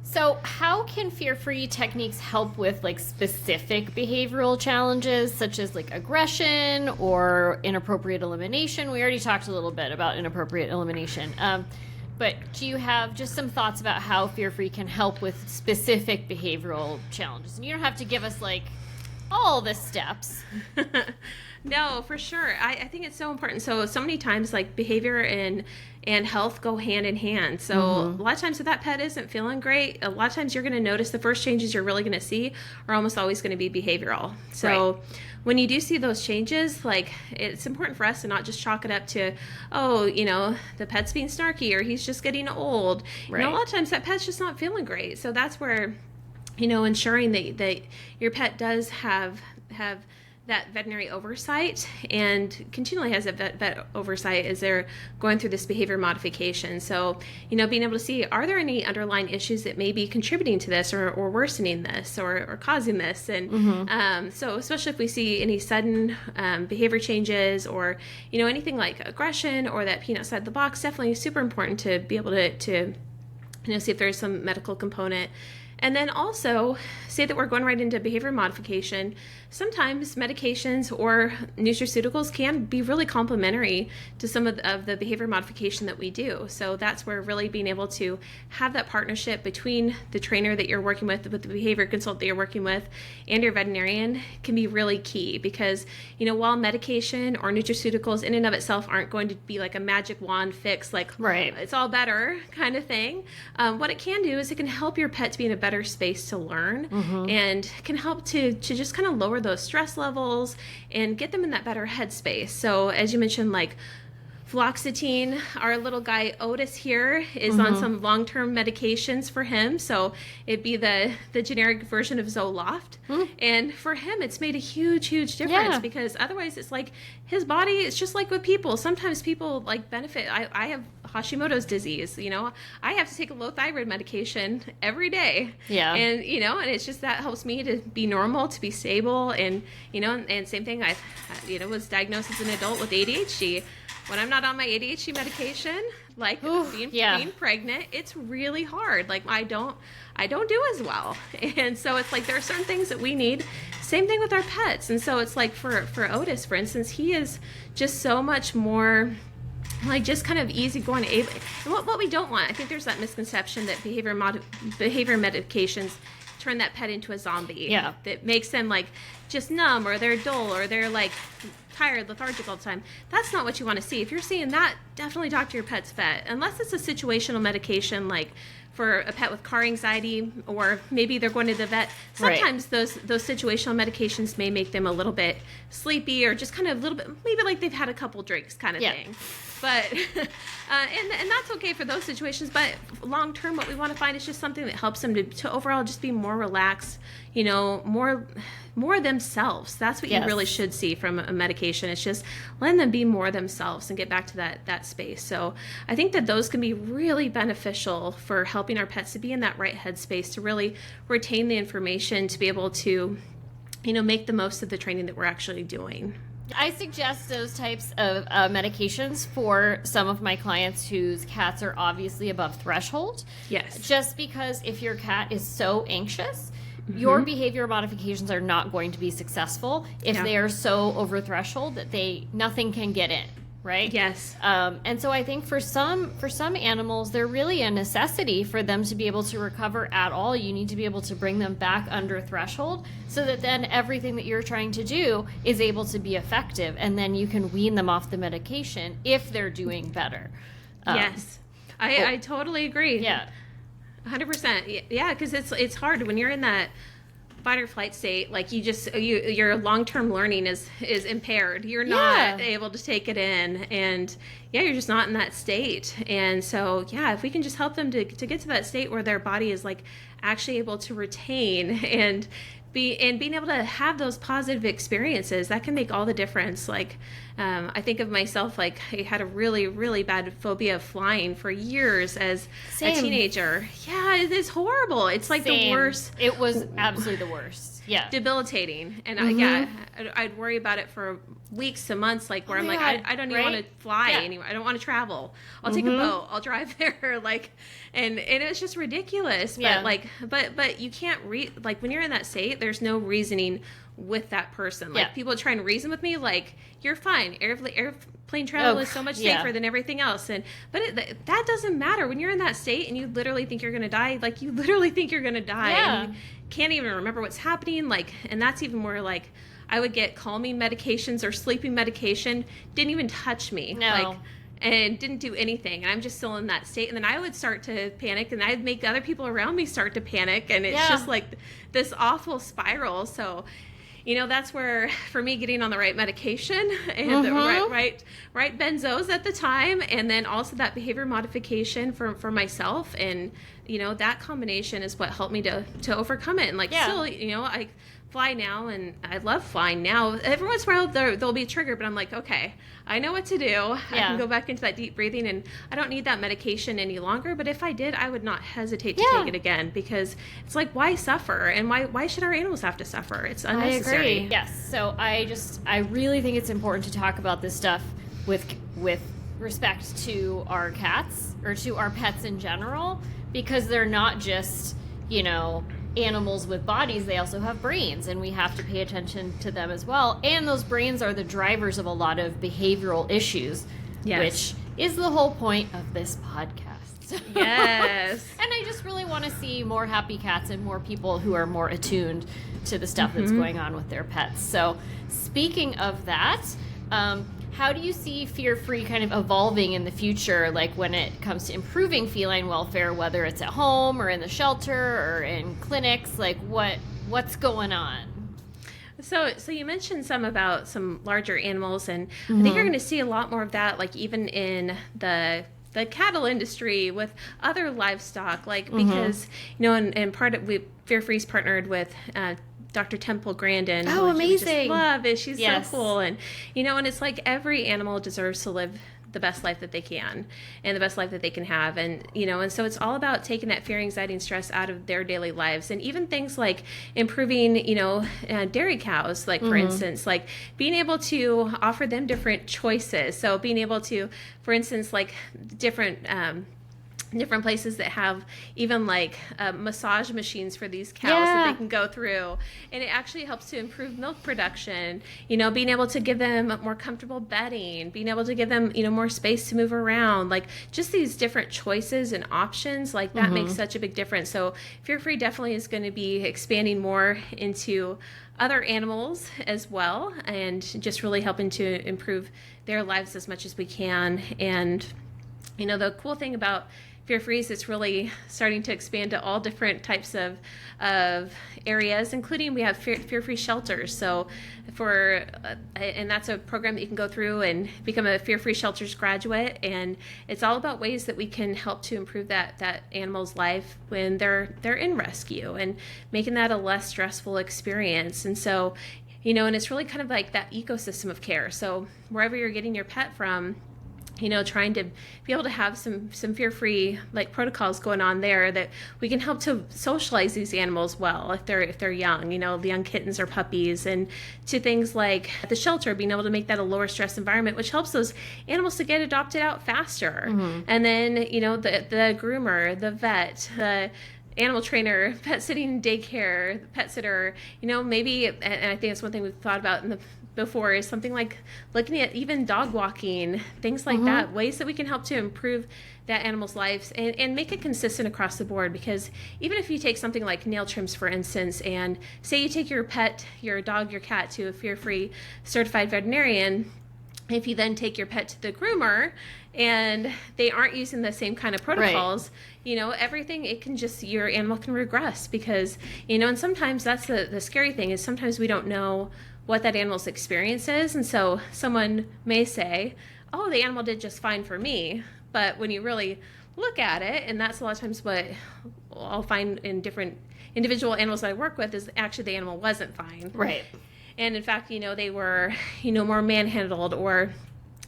So how can fear-free techniques help with like specific behavioral challenges such as like aggression or inappropriate elimination? We already talked a little bit about inappropriate elimination. But do you have just some thoughts about how fear-free can help with specific behavioral challenges? And you don't have to give us like all the steps. No, for sure. I think it's so important. So many times like behavior and health go hand in hand. So a lot of times if that pet isn't feeling great, a lot of times you're going to notice the first changes you're really going to see are almost always going to be behavioral. So when you do see those changes, like it's important for us to not just chalk it up to, the pet's being snarky or he's just getting old. Right. A lot of times that pet's just not feeling great. So that's where, ensuring that your pet does have that veterinary oversight and continually has a vet oversight as they're going through this behavior modification. So, being able to see, are there any underlying issues that may be contributing to this or worsening this or causing this? And so especially if we see any sudden behavior changes or, anything like aggression or that peanut outside the box, definitely super important to be able to see if there's some medical component. And then also, say that we're going right into behavior modification, sometimes medications or nutraceuticals can be really complementary to some of the behavior modification that we do. So that's where really being able to have that partnership between the trainer that you're working with the behavior consultant that you're working with, and your veterinarian can be really key, because, while medication or nutraceuticals in and of itself aren't going to be like a magic wand fix, like it's all better kind of thing, what it can do is it can help your pet to be in a better space to learn and can help to just kind of lower those stress levels and get them in that better headspace. So as you mentioned, like fluoxetine, our little guy Otis here is on some long-term medications for him. So it'd be the generic version of Zoloft. And for him, it's made a huge difference because otherwise it's like his body, it's just like with people. Sometimes people like benefit. I have Hashimoto's disease, I have to take a low thyroid medication every day. Yeah. And, and it's just that helps me to be normal, to be stable. And, and same thing, I was diagnosed as an adult with ADHD. When I'm not on my ADHD medication, like being pregnant, it's really hard. Like I don't do as well. And so it's like there are certain things that we need. Same thing with our pets. And so it's like for Otis, for instance, he is just so much more like just kind of easygoing. And what we don't want, I think there's that misconception that behavior medications turn that pet into a zombie. Yeah. That makes them like just numb or they're dull or they're like tired, lethargic all the time. That's not what you want to see. If you're seeing that definitely talk to your pet's vet. Unless it's a situational medication, like for a pet with car anxiety, or maybe they're going to the vet. Sometimes those situational medications may make them a little bit sleepy, or just kind of a little bit, maybe like they've had a couple drinks kind of thing. But and that's okay for those situations. But long term, what we want to find is just something that helps them to overall just be more relaxed, more themselves. That's what you really should see from a medication. It's just letting them be more themselves and get back to that space. So I think that those can be really beneficial for helping our pets to be in that right headspace, to really retain the information, to be able to, make the most of the training that we're actually doing. I suggest those types of medications for some of my clients whose cats are obviously above threshold. Yes. Just because if your cat is so anxious, your behavior modifications are not going to be successful if they are so over threshold that nothing can get in. Right? Yes. And so I think for some animals, they're really a necessity for them to be able to recover at all. You need to be able to bring them back under threshold so that then everything that you're trying to do is able to be effective. And then you can wean them off the medication if they're doing better. Yes. I totally agree. Yeah. 100%. Yeah, because it's hard when you're in that fight or flight state. Like your long-term learning is impaired. You're not able to take it in, and you're just not in that state. And so if we can just help them to get to that state where their body is like actually able to retain and being able to have those positive experiences, that can make all the difference. Like I think of myself, like I had a really, really bad phobia of flying for years as a teenager. Yeah, it is horrible. It's like the worst. It was absolutely the worst. Yeah. Debilitating. And I'd worry about it for weeks to months, like where I'm like, I don't even want to fly anywhere. I don't want to travel. I'll take a boat. I'll drive there. Like, and it's just ridiculous. But but you can't like when you're in that state, there's no reasoning with that person. Like people try and reason with me, like, you're fine. Airplane travel is so much safer than everything else. But that doesn't matter when you're in that state and you literally think you're going to die. Like, you literally think you're going to die. Yeah. And you can't even remember what's happening. Like, and that's even more like, I would get calming medications or sleeping medication. Didn't even touch me. No. Like, and didn't do anything. And I'm just still in that state. And then I would start to panic, and I'd make other people around me start to panic. And it's just like this awful spiral. So, that's where, for me, getting on the right medication and the right benzos at the time, and then also that behavior modification for myself, and that combination is what helped me to overcome it. And still, I fly now, and I love flying now. Every once in a while there'll be a trigger, but I'm like, okay, I know what to do. I can go back into that deep breathing, and I don't need that medication any longer. But if I did, I would not hesitate to take it again, because it's like, why suffer? And why should our animals have to suffer? It's unnecessary. I agree. Yes. So I really think it's important to talk about this stuff with respect to our cats, or to our pets in general, because they're not just, animals with bodies. They also have brains, and we have to pay attention to them as well. And those brains are the drivers of a lot of behavioral issues, which is the whole point of this podcast. Yes. And I just really want to see more happy cats and more people who are more attuned to the stuff that's going on with their pets. So speaking of that, how do you see fear-free kind of evolving in the future, like when it comes to improving feline welfare, whether it's at home or in the shelter or in clinics? Like, what's going on? So you mentioned about some larger animals, and I think you're going to see a lot more of that, like even in the cattle industry with other livestock, like because and part of Fear-Free's partnered with Dr. Temple Grandin. Oh, amazing. We just love it. She's so cool. And, and it's like every animal deserves to live the best life that they can, and the best life that they can have. And, and so it's all about taking that fear, anxiety, and stress out of their daily lives. And even things like improving, dairy cows, like for instance, like being able to offer them different choices. So being able to, for instance, like different, different places that have even like massage machines for these cows that they can go through, and it actually helps to improve milk production, being able to give them more comfortable bedding, being able to give them more space to move around, like just these different choices and options, like that makes such a big difference. So Fear Free definitely is going to be expanding more into other animals as well, and just really helping to improve their lives as much as we can. And the cool thing about Fear Free is it's really starting to expand to all different types of areas, including we have Fear Free shelters. So and that's a program that you can go through and become a Fear Free Shelters graduate, and it's all about ways that we can help to improve that animal's life when they're in rescue, and making that a less stressful experience. And so, and it's really kind of like that ecosystem of care. So wherever you're getting your pet from, trying to be able to have some Fear-Free like protocols going on there, that we can help to socialize these animals well if they're young, the young kittens or puppies, and to things like at the shelter, being able to make that a lower stress environment, which helps those animals to get adopted out faster. And then, the groomer, the vet, the animal trainer, pet sitting, daycare, pet sitter, maybe, and I think that's one thing we've thought about before, is something like looking at even dog walking, things like that, ways that we can help to improve that animal's lives and make it consistent across the board. Because even if you take something like nail trims, for instance, and say you take your pet, your dog, your cat, to a Fear-Free certified veterinarian, if you then take your pet to the groomer and they aren't using the same kind of protocols, everything, your animal can regress, because, and sometimes that's the scary thing, is sometimes we don't know what that animal's experience is. And so someone may say, oh, the animal did just fine for me. But when you really look at it, and that's a lot of times what I'll find in different individual animals that I work with, is actually the animal wasn't fine. Right. And in fact, they were, more manhandled, or,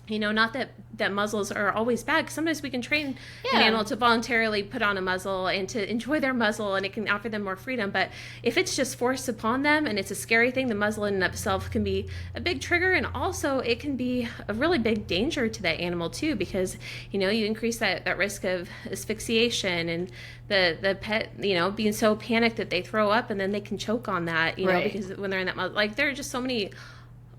not that muzzles are always bad, because sometimes we can train an animal to voluntarily put on a muzzle and to enjoy their muzzle, and it can offer them more freedom. But if it's just forced upon them and it's a scary thing, the muzzle in and of itself can be a big trigger, and also it can be a really big danger to that animal too, because, you increase that risk of asphyxiation, and the pet, being so panicked that they throw up, and then they can choke on that, because when they're in that muzzle, like, there are just so many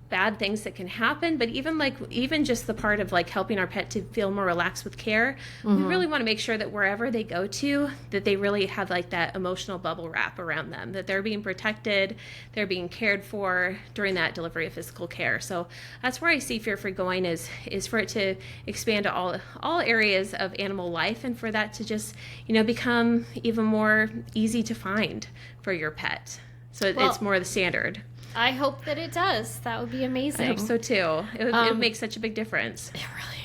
bad things that can happen. But even just the part of like helping our pet to feel more relaxed with care, we really want to make sure that wherever they go to, that they really have like that emotional bubble wrap around them, that they're being protected, they're being cared for during that delivery of physical care. So that's where I see Fear Free going, is for it to expand to all areas of animal life, and for that to just become even more easy to find for your pet, so it's more the standard. I hope that it does. That would be amazing. I hope so too. It would make such a big difference.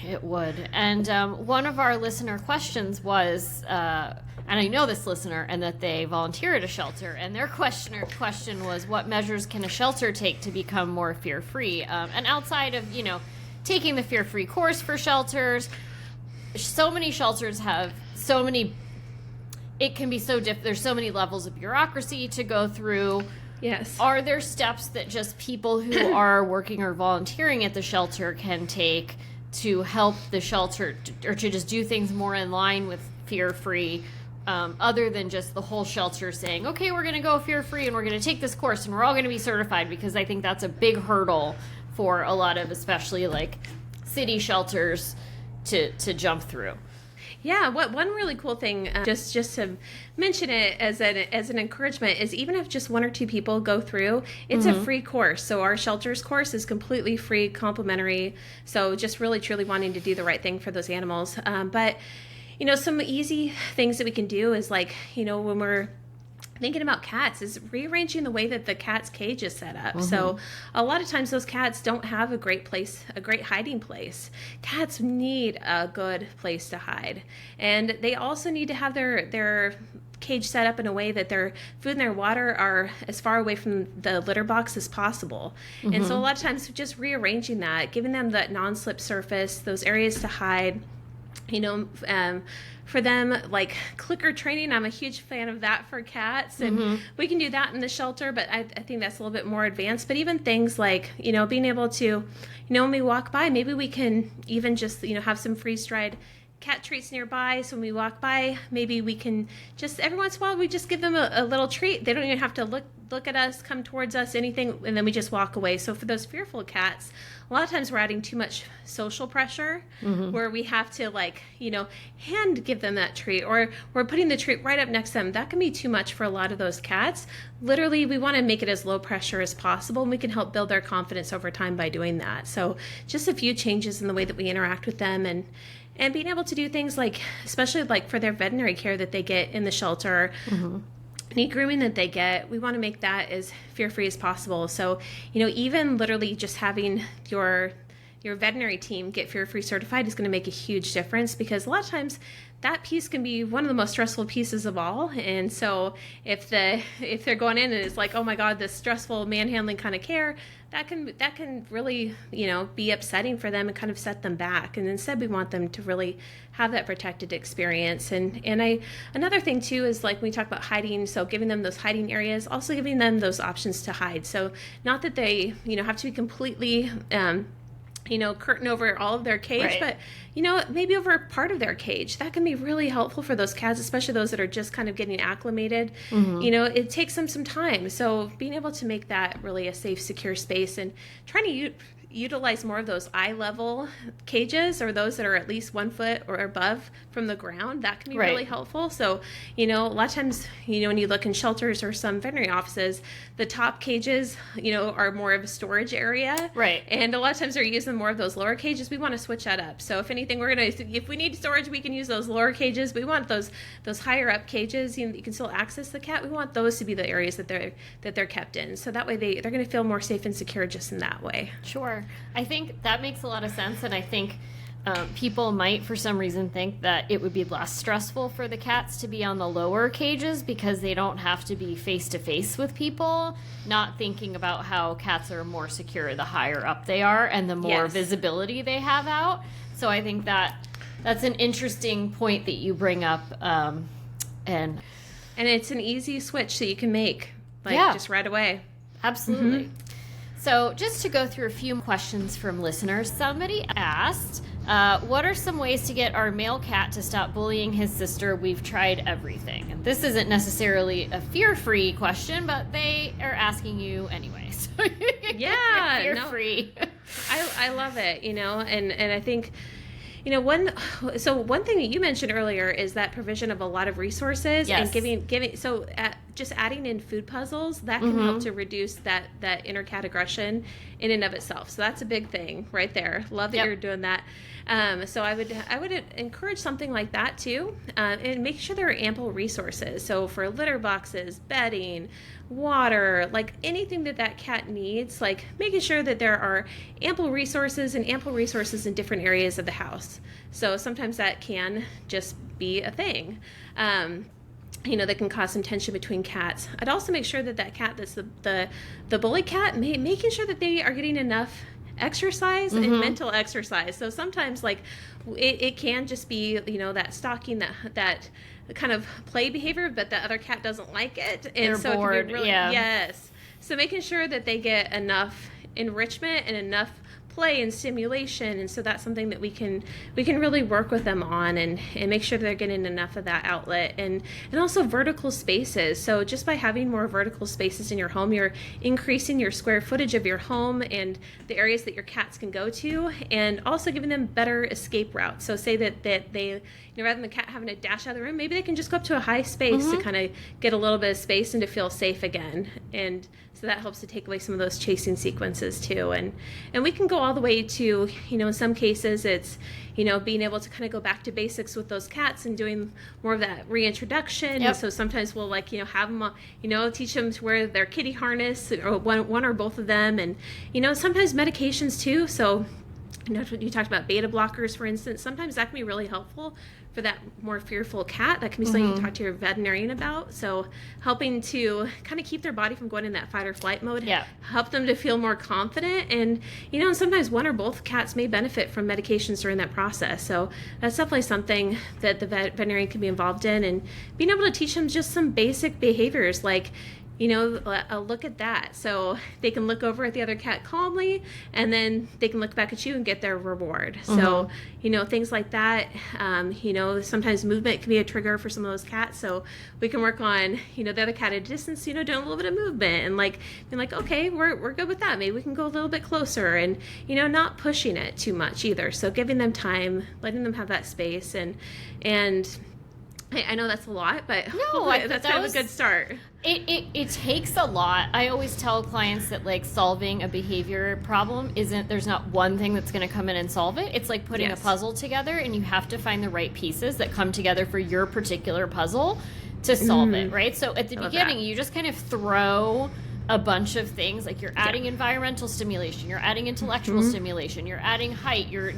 It would. And one of our listener questions was, and I know this listener, and that they volunteer at a shelter, and their question was, what measures can a shelter take to become more fear-free? And outside of, taking the fear-free course for shelters, so many shelters have so many, it can be so there's so many levels of bureaucracy to go through. Yes. Are there steps that just people who are working or volunteering at the shelter can take to help the shelter, or to just do things more in line with fear-free, other than just the whole shelter saying, okay, we're going to go fear-free and we're going to take this course and we're all going to be certified? Because I think that's a big hurdle for a lot of, especially like city shelters, to jump through. Yeah, one really cool thing, just to mention it as an encouragement, is even if just one or two people go through, it's a free course. So our shelters course is completely free, complimentary. So just really truly wanting to do the right thing for those animals. But some easy things that we can do is like, when we're thinking about cats, is rearranging the way that the cat's cage is set up. So a lot of times those cats don't have a great hiding place. Cats need a good place to hide, and they also need to have their cage set up in a way that their food and their water are as far away from the litter box as possible. And so a lot of times just rearranging that, giving them that non-slip surface, those areas to hide, for them, like clicker training, I'm a huge fan of that for cats, and we can do that in the shelter, but I think that's a little bit more advanced. But even things like, being able to, when we walk by, maybe we can even just, have some freeze-dried cat treats nearby, so when we walk by, maybe we can just, every once in a while, we just give them a little treat. They don't even have to look at us, come towards us, anything, and then we just walk away. So for those fearful cats, a lot of times we're adding too much social pressure, where we have to, like, hand give them that treat, or we're putting the treat right up next to them. That can be too much for a lot of those cats. Literally, we want to make it as low pressure as possible, and we can help build their confidence over time by doing that. So just a few changes in the way that we interact with them, and being able to do things like, especially like for their veterinary care that they get in the shelter, any grooming that they get, we want to make that as fear-free as possible. So, even literally just having your veterinary team get fear-free certified is going to make a huge difference, because a lot of times that piece can be one of the most stressful pieces of all. And so if they're going in and it's like, oh my God, this stressful manhandling kind of care, that can really, be upsetting for them and kind of set them back. And instead, we want them to really have that protected experience. And another thing too is, like, when we talk about hiding, so giving them those hiding areas, also giving them those options to hide. So not that they, have to be completely, curtain over all of their cage, right. But, maybe over part of their cage. That can be really helpful for those cats, especially those that are just kind of getting acclimated. It takes them some time. So being able to make that really a safe, secure space, and trying to utilize more of those eye level cages, or those that are at least 1 foot or above from the ground, that can be right. really helpful. So, a lot of times, when you look in shelters or some veterinary offices, the top cages, are more of a storage area. Right. And a lot of times they're using more of those lower cages. We want to switch that up. So if anything, if we need storage, we can use those lower cages. We want those higher up cages, you can still access the cat. We want those to be the areas that they're kept in. So that way they're going to feel more safe and secure just in that way. Sure. I think that makes a lot of sense, and I think people might, for some reason, think that it would be less stressful for the cats to be on the lower cages because they don't have to be face-to-face with people, not thinking about how cats are more secure the higher up they are and the more visibility they have out. So I think that's an interesting point that you bring up, and it's an easy switch that you can make, just right away. Absolutely. So just to go through a few questions from listeners, somebody asked, what are some ways to get our male cat to stop bullying his sister? We've tried everything. And this isn't necessarily a fear-free question, but they are asking you anyway. So yeah, fear-free. No, I love it, and I think, one thing that you mentioned earlier is that provision of a lot of resources, and giving. So just adding in food puzzles, that can help to reduce that inner cat aggression in and of itself. So that's a big thing right there. Love that you're doing that. So I would encourage something like that too, and make sure there are ample resources. So for litter boxes, bedding, water, like anything that cat needs, like making sure that there are ample resources in different areas of the house. So sometimes that can just be a thing. That can cause some tension between cats. I'd also make sure that cat that's the bully cat, making sure that they are getting enough exercise and mental exercise. So sometimes, like, it can just be, that stalking, that kind of play behavior, but the other cat doesn't like it. And they're so bored. it can be really, yes. So making sure that they get enough enrichment and enough play and stimulation, and so that's something that we can really work with them on, and make sure they're getting enough of that outlet, and also vertical spaces. So just by having more vertical spaces in your home, you're increasing your square footage of your home and the areas that your cats can go to, and also giving them better escape routes. So say that they, rather than the cat having to dash out of the room, maybe they can just go up to a high space to kind of get a little bit of space and to feel safe again. And so that helps to take away some of those chasing sequences too. And we can go all the way to, in some cases it's, being able to kind of go back to basics with those cats and doing more of that reintroduction. Yep. And so sometimes we'll have them, teach them to wear their kitty harness, or one or both of them. And, sometimes medications too. So, you talked about beta blockers, for instance. Sometimes that can be really helpful for that more fearful cat. That can be something you talk to your veterinarian about. So helping to kind of keep their body from going in that fight or flight mode, help them to feel more confident. And, sometimes one or both cats may benefit from medications during that process. So that's definitely something that the veterinarian can be involved in, and being able to teach them just some basic behaviors, like look at that. So they can look over at the other cat calmly, and then they can look back at you and get their reward. So, things like that. Sometimes movement can be a trigger for some of those cats. So we can work on, the other cat at a distance, doing a little bit of movement and being like, okay, we're good with that. Maybe we can go a little bit closer, and, not pushing it too much either. So giving them time, letting them have that space, and I know that's a lot, but that's kind of a good start. It takes a lot. I always tell clients that solving a behavior problem there's not one thing that's going to come in and solve it. It's like putting a puzzle together, and you have to find the right pieces that come together for your particular puzzle to solve it, right? So at the beginning, you just kind of throw a bunch of things, like you're adding environmental stimulation, you're adding intellectual stimulation, you're adding height, you're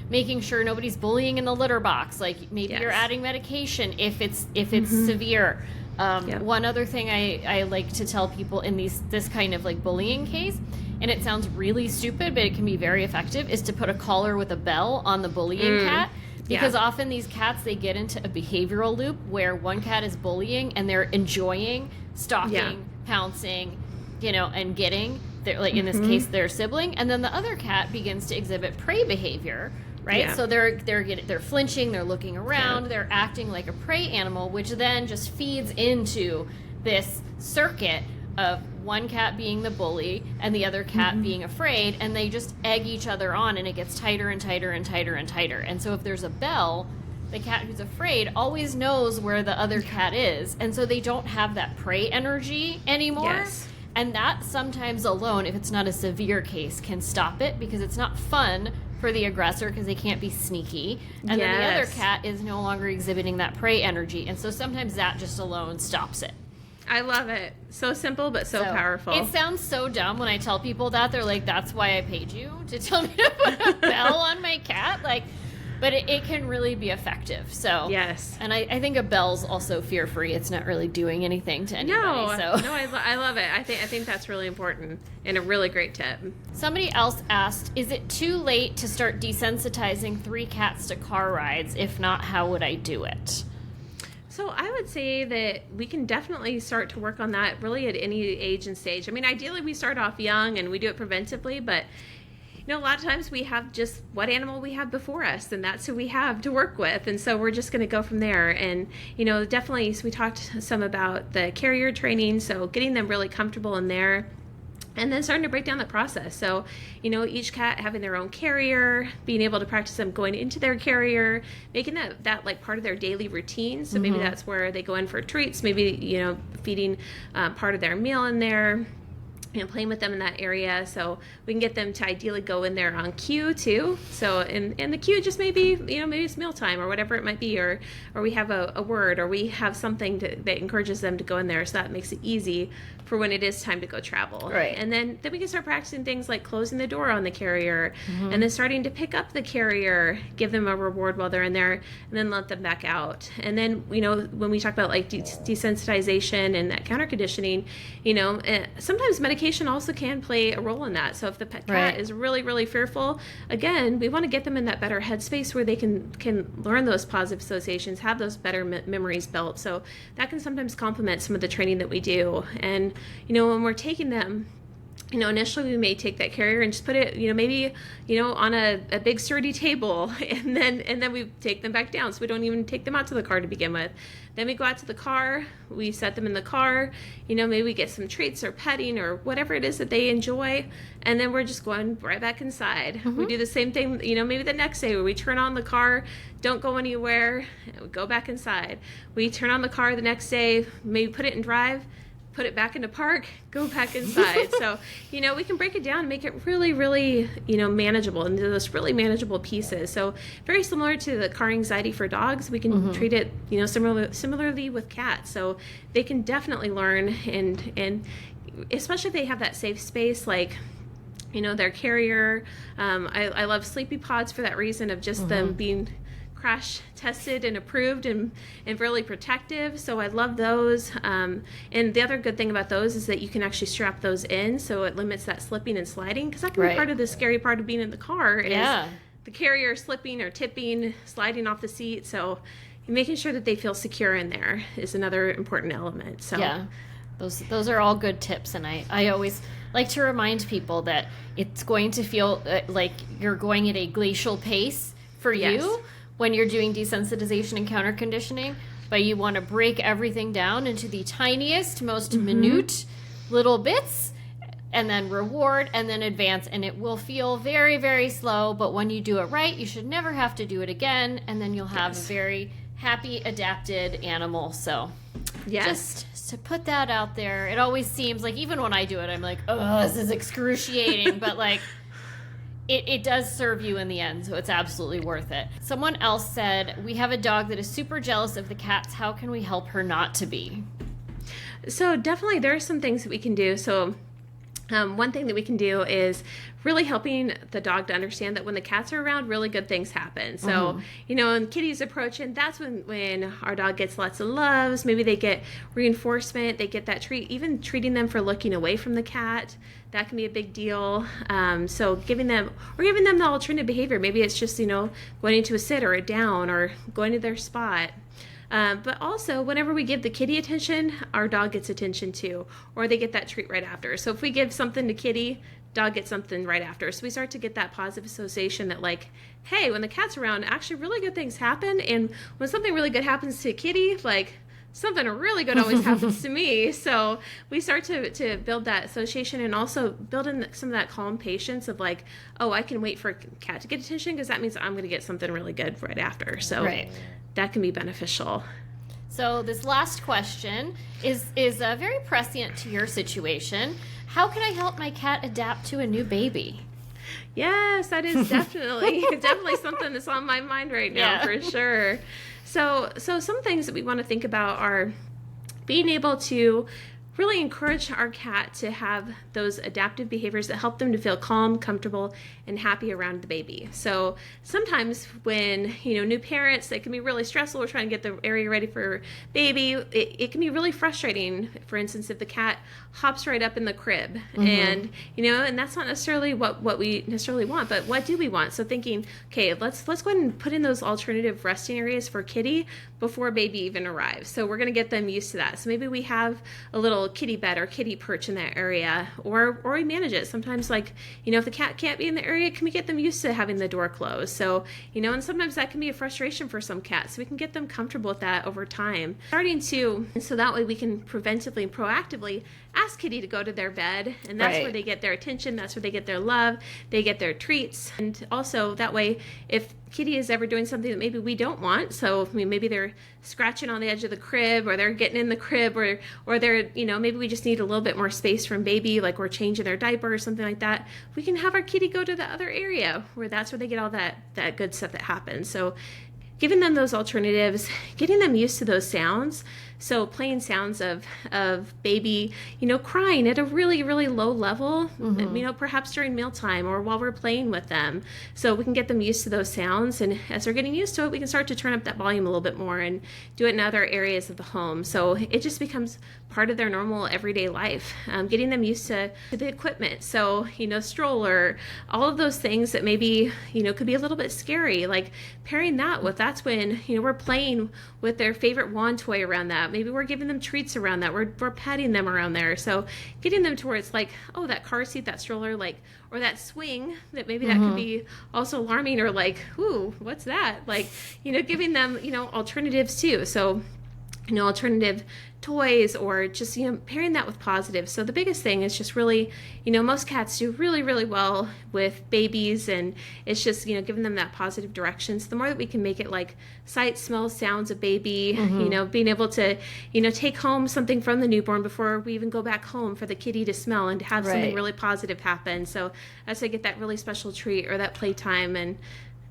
making sure nobody's bullying in the litter box, maybe you're adding medication if it's severe. One other thing I like to tell people in this kind of bullying case, and it sounds really stupid, but it can be very effective, is to put a collar with a bell on the bullying cat. Because often these cats, they get into a behavioral loop where one cat is bullying and they're enjoying stalking, pouncing, and getting in this case their sibling, and then the other cat begins to exhibit prey behavior, right? So they're flinching, they're looking around, they're acting like a prey animal, which then just feeds into this circuit of one cat being the bully and the other cat being afraid, and they just egg each other on, and it gets tighter and tighter and tighter and tighter. And so if there's a bell, the cat who's afraid always knows where the other cat is, and so they don't have that prey energy anymore. And that sometimes alone, if it's not a severe case, can stop it, because it's not fun for the aggressor because they can't be sneaky, and then the other cat is no longer exhibiting that prey energy, and so sometimes that just alone stops it. I love it. So simple, but so powerful. It sounds so dumb when I tell people that. They're like, that's why I paid you to tell me to put a bell on my cat? But it can really be effective. So yes. And I think a bell's also fear-free. It's not really doing anything to anybody. No, I love it. I think that's really important and a really great tip. Somebody else asked, is it too late to start desensitizing 3 cats to car rides? If not, how would I do it? So I would say that we can definitely start to work on that really at any age and stage. I mean, ideally we start off young and we do it preventively, but a lot of times we have just what animal we have before us, and that's who we have to work with. And so we're just going to go from there. And, definitely, so we talked some about the carrier training, so getting them really comfortable in there. And then starting to break down the process. So, each cat having their own carrier, being able to practice them going into their carrier, making that part of their daily routine. So maybe that's where they go in for treats, maybe, feeding part of their meal in there, playing with them in that area. So we can get them to ideally go in there on cue too. So, and the cue just maybe, maybe it's mealtime or whatever it might be, or we have a word, or we have something that encourages them to go in there. So that makes it easy for when it is time to go travel. Right. And then we can start practicing things like closing the door on the carrier, and then starting to pick up the carrier, give them a reward while they're in there, and then let them back out. And then, when we talk about desensitization and that counter conditioning, sometimes medication also can play a role in that. So if the pet cat is really, really fearful, again, we want to get them in that better headspace where they can learn those positive associations, have those better memories built. So that can sometimes complement some of the training that we do. And when we're taking them, initially we may take that carrier and just put it, maybe, on a big sturdy table, and then we take them back down. So we don't even take them out to the car to begin with. Then we go out to the car, we set them in the car, maybe we get some treats or petting or whatever it is that they enjoy, and then we're just going right back inside. We do the same thing, maybe the next day where we turn on the car, don't go anywhere, we go back inside. We turn on the car the next day, maybe put it in drive, put it back into park, go back inside. So, we can break it down and make it really, really, manageable into those really manageable pieces. So very similar to the car anxiety for dogs, we can treat it, similarly with cats. So they can definitely learn, and especially if they have that safe space, their carrier. I love sleepy pods for that reason of just them being crash tested and approved and really protective. So I love those. And the other good thing about those is that you can actually strap those in, so it limits that slipping and sliding, because that can be part of the scary part of being in the car is the carrier slipping or tipping, sliding off the seat. So making sure that they feel secure in there is another important element. So Those are all good tips, and I always like to remind people that it's going to feel like you're going at a glacial pace for you when you're doing desensitization and counter conditioning, but you want to break everything down into the tiniest, most minute little bits, and then reward, and then advance, and it will feel very, very slow, but when you do it right, you should never have to do it again, and then you'll have a very happy, adapted animal. So just to put that out there, it always seems like, even when I do it, I'm like, oh, this is excruciating, but like, it does serve you in the end, so it's absolutely worth it. Someone else said, we have a dog that is super jealous of the cats. How can we help her not to be? So definitely there are some things that we can do. So one thing that we can do is really helping the dog to understand that when the cats are around, really good things happen. So, when Kitty's approaching, that's when our dog gets lots of loves. Maybe they get reinforcement, they get that treat, even treating them for looking away from the cat. That can be a big deal. So giving them the alternative behavior. Maybe it's just, going into a sit or a down or going to their spot. But also, whenever we give the kitty attention, our dog gets attention too, or they get that treat right after. So if we give something to kitty, dog gets something right after. So we start to get that positive association that, like, hey, when the cat's around, actually really good things happen. And when something really good happens to kitty, like, something really good always happens to me. So we start to build that association, and also build in some of that calm patience of like, oh, I can wait for a cat to get attention because that means I'm going to get something really good right after. So that can be beneficial. So this last question is very prescient to your situation. How can I help my cat adapt to a new baby? Yes, that is definitely something that's on my mind right now, for sure. So some things that we want to think about are being able to really encourage our cat to have those adaptive behaviors that help them to feel calm, comfortable, and happy around the baby. So sometimes when, new parents, it can be really stressful. We're trying to get the area ready for baby. It can be really frustrating, for instance, if the cat hops right up in the crib and, and that's not necessarily what we necessarily want, but what do we want? So thinking, okay, let's go ahead and put in those alternative resting areas for kitty before baby even arrives. So we're going to get them used to that. So maybe we have a little kitty bed or kitty perch in that area, or we manage it. Sometimes, like, if the cat can't be in the area, can we get them used to having the door closed? So, and sometimes that can be a frustration for some cats. So we can get them comfortable with that over time. So that way we can preventively and proactively ask kitty to go to their bed, and that's where they get their attention, that's where they get their love, they get their treats. And also that way, if kitty is ever doing something that maybe we don't want, so maybe they're scratching on the edge of the crib, or they're getting in the crib, or they're, maybe we just need a little bit more space from baby, like we're changing their diaper or something like that, we can have our kitty go to the other area where that's where they get all that good stuff that happens. So giving them those alternatives, getting them used to those sounds. So playing sounds of baby, crying at a really, really low level, perhaps during mealtime or while we're playing with them. So we can get them used to those sounds. And as they're getting used to it, we can start to turn up that volume a little bit more and do it in other areas of the home. So it just becomes part of their normal everyday life. Getting them used to the equipment. So, stroller, all of those things that maybe, could be a little bit scary, like pairing that with, that's when, we're playing with their favorite wand toy around that. Maybe we're giving them treats around that. We're petting them around there. So getting them to where it's like, oh, that car seat, that stroller, like, or that swing, that maybe that could be also alarming, or like, ooh, what's that? Like, giving them, alternatives too. So, alternative toys, or just, pairing that with positive. So the biggest thing is just really, most cats do really, really well with babies, and it's just, giving them that positive direction. So the more that we can make it like sight, smell, sounds of baby, being able to, take home something from the newborn before we even go back home for the kitty to smell and to have something really positive happen. So as they get that really special treat or that playtime, and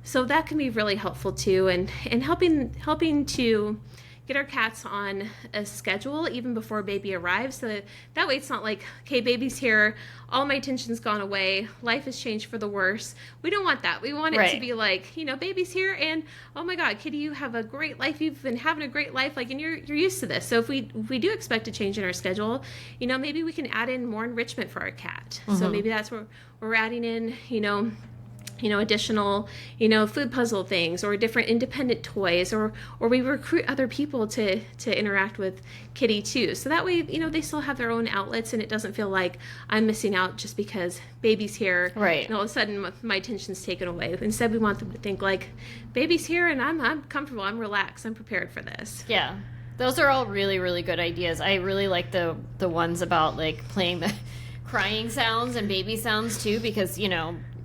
so that can be really helpful too, and helping to get our cats on a schedule even before baby arrives, so that way it's not like, okay, baby's here, all my tension's gone away, life has changed for the worse. We don't want that. We want it to be like, baby's here, and oh my God, kitty, you have a great life, you've been having a great life, like, and you're used to this. So if we do expect a change in our schedule, maybe we can add in more enrichment for our cat. So maybe that's where we're adding in, additional, food puzzle things or different independent toys, or we recruit other people to interact with Kitty too. So that way, they still have their own outlets and it doesn't feel like I'm missing out just because baby's here. Right. And all of a sudden my attention's taken away. Instead, we want them to think like, baby's here and I'm comfortable, I'm relaxed, I'm prepared for this. Yeah. Those are all really, really good ideas. I really like the ones about like playing the crying sounds and baby sounds too, because,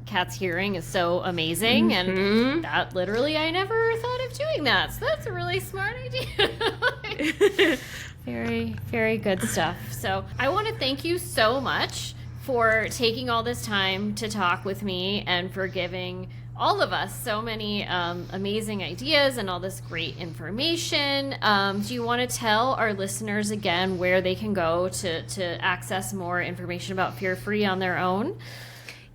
Cat's hearing is so amazing, and that literally I never thought of doing that. So that's a really smart idea. Very, very good stuff. So I want to thank you so much for taking all this time to talk with me and for giving all of us so many amazing ideas and all this great information. Do you want to tell our listeners again where they can go to access more information about Fear Free on their own?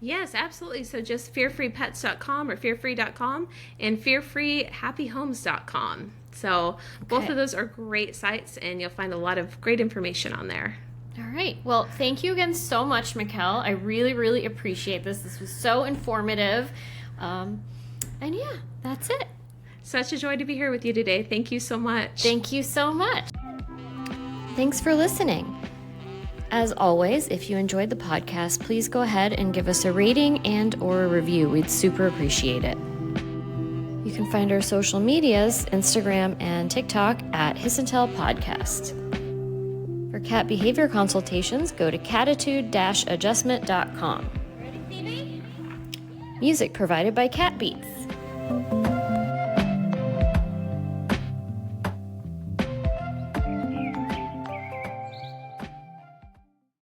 Yes, absolutely. So just fearfreepets.com or fearfree.com and fearfreehappyhomes.com. So both of those are great sites, and you'll find a lot of great information on there. All right. Well, thank you again so much, Mikkel. I really, really appreciate this. This was so informative. And yeah, that's it. Such a joy to be here with you today. Thank you so much. Thank you so much. Thanks for listening. As always, if you enjoyed the podcast, please go ahead and give us a rating and or a review. We'd super appreciate it. You can find our social medias, Instagram and TikTok at Hiss and Tell Podcast. For cat behavior consultations, go to catitude-adjustment.com. Music provided by Cat Beats.